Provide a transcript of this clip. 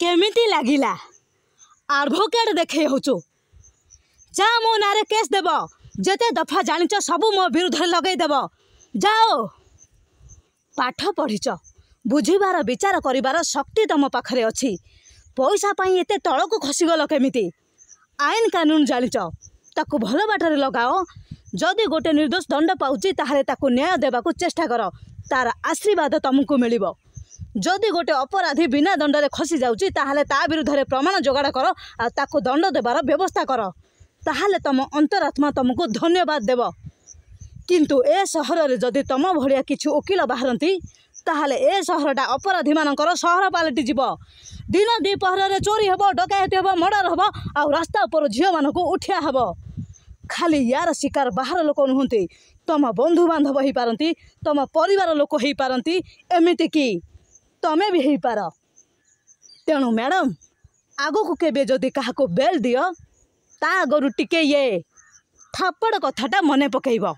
केमिति लागिला एडवोकेट देखे होचु जा मो नारे केस देव जेते दफा जानिच सबू मो विरुद्ध लगे देव जाओ पाठ पढ़ीच बुझीबार विचार करिबार शक्ति तुम पाखरे अछि पैसा पाई एते तळको खसीगल केमिति आईन कानून जानिच ताकू भल बाटरे लगाओ जदि गोटे निर्दोष दंड पाउची ताहाले ताकू न्याय देबाकू चेष्टा कर तार आशीर्वाद तुमको मिलिबो जदि गोटे अपराधी बिना दंडरे खसी जाउची ताहाले ता विरुद्ध प्रमाण जोगाड़ कर आ ताकू दंड देबार व्यवस्था कर ताहाले तुम अंतरात्मा तुमको धन्यवाद देव किंतु ए सहर रे जदि तुम भलिया किछु वकील बाहरती ताहाले ए सहरटा अपराधी मानकर सहर पालटी जीव दिन द्विपहर रे चोरी हेबो डकायती हेबो मर्डर हेबो आ रास्ता ऊपर झियो मानकू उठिया हेबो खाली यार शिकार बाहर लोक नुहति तुम बंधु बांधव हो पारती तुम परिवार लोक हो पारती एमिति कि तमें भी हो पार तेणु मैडम आगो को केबे जदि काहाको बेल दियो ता आगरु टिके ये थापड़ कथाटा मने पकेइबो।